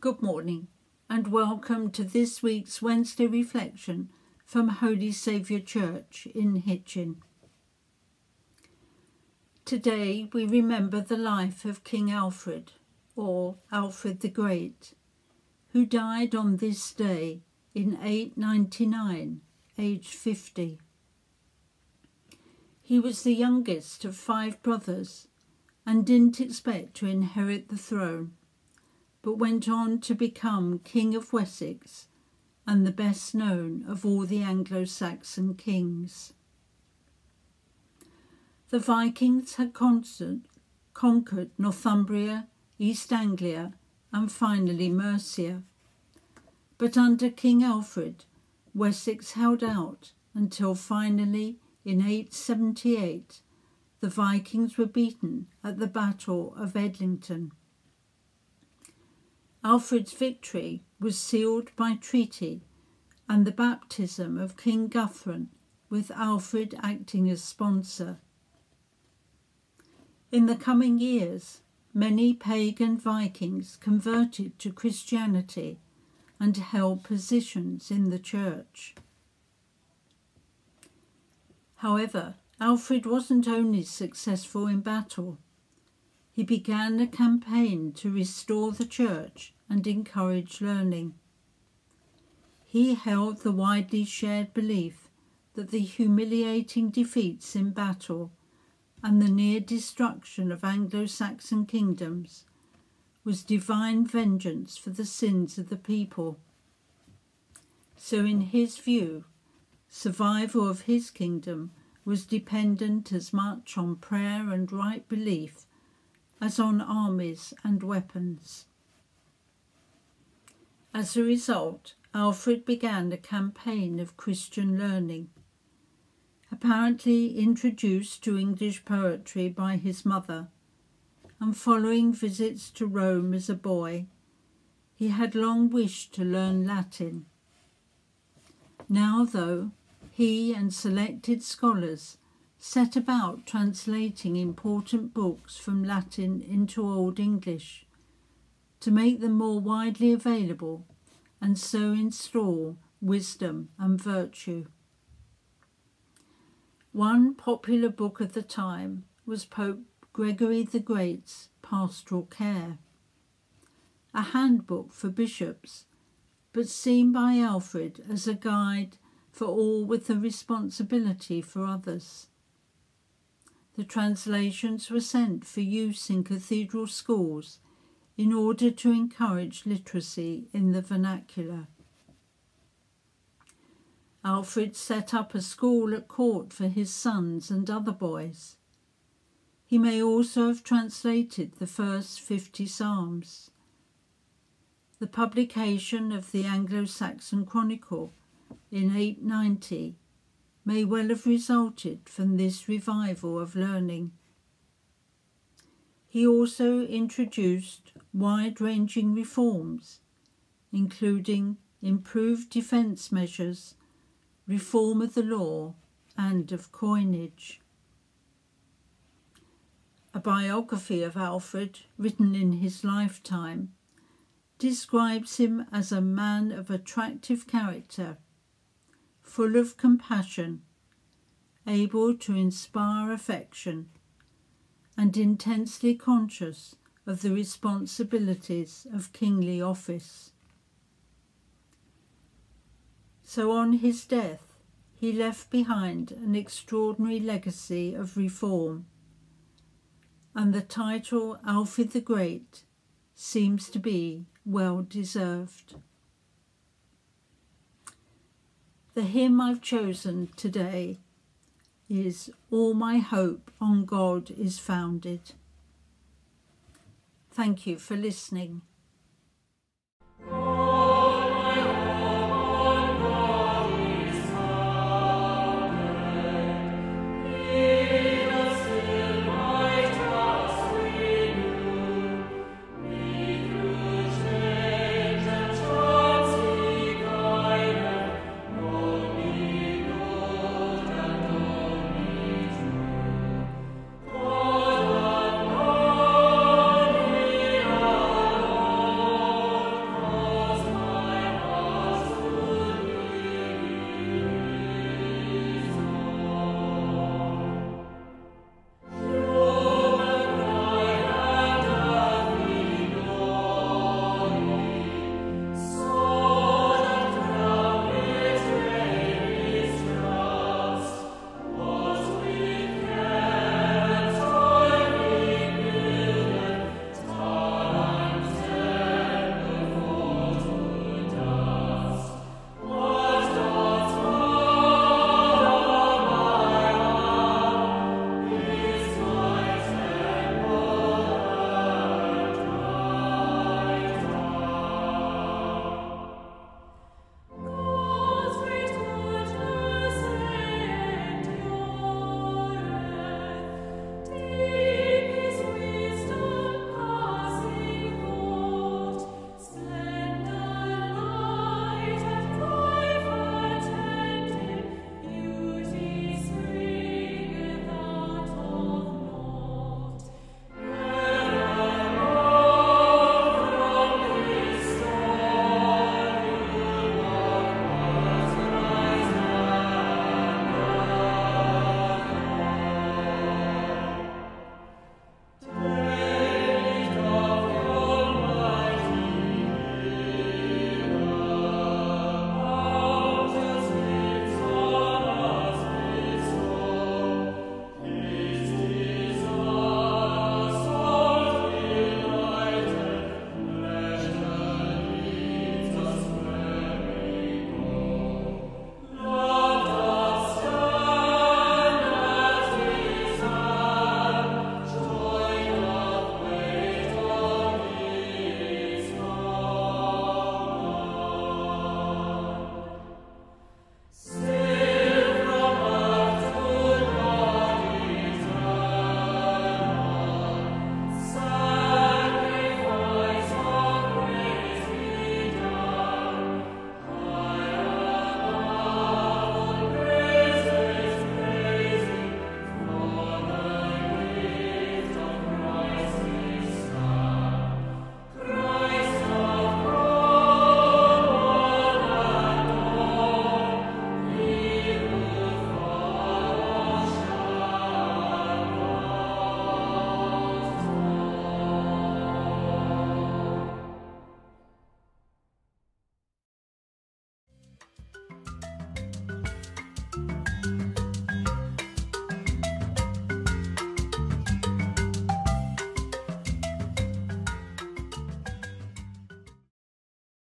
Good morning and welcome to this week's Wednesday reflection from Holy Saviour Church in Hitchin. Today we remember the life of King Alfred, or Alfred the Great, who died on this day in 899, aged 50. He was the youngest of 5 brothers and didn't expect to inherit the throne, but went on to become King of Wessex and the best known of all the Anglo-Saxon kings. The Vikings had conquered Northumbria, East Anglia and finally Mercia. But under King Alfred, Wessex held out until finally in 878 the Vikings were beaten at the Battle of Edlington. Alfred's victory was sealed by treaty and the baptism of King Guthrum, with Alfred acting as sponsor. In the coming years, many pagan Vikings converted to Christianity and held positions in the church. However, Alfred wasn't only successful in battle. He began a campaign to restore the church and encourage learning. He held the widely shared belief that the humiliating defeats in battle and the near destruction of Anglo-Saxon kingdoms was divine vengeance for the sins of the people. So in his view, survival of his kingdom was dependent as much on prayer and right belief as on armies and weapons. As a result, Alfred began a campaign of Christian learning. Apparently introduced to English poetry by his mother, and following visits to Rome as a boy, he had long wished to learn Latin. Now, though, he and selected scholars set about translating important books from Latin into Old English to make them more widely available and so install wisdom and virtue. One popular book of the time was Pope Gregory the Great's Pastoral Care, a handbook for bishops, but seen by Alfred as a guide for all with a responsibility for others. The translations were sent for use in cathedral schools in order to encourage literacy in the vernacular. Alfred set up a school at court for his sons and other boys. He may also have translated the first 50 Psalms. The publication of the Anglo-Saxon Chronicle in 890 may well have resulted from this revival of learning. He also introduced wide-ranging reforms, including improved defence measures, reform of the law and of coinage. A biography of Alfred, written in his lifetime, describes him as a man of attractive character, full of compassion, able to inspire affection, and intensely conscious of the responsibilities of kingly office. So on his death, he left behind an extraordinary legacy of reform, and the title Alfred the Great seems to be well deserved. The hymn I've chosen today is All My Hope on God is Founded. Thank you for listening.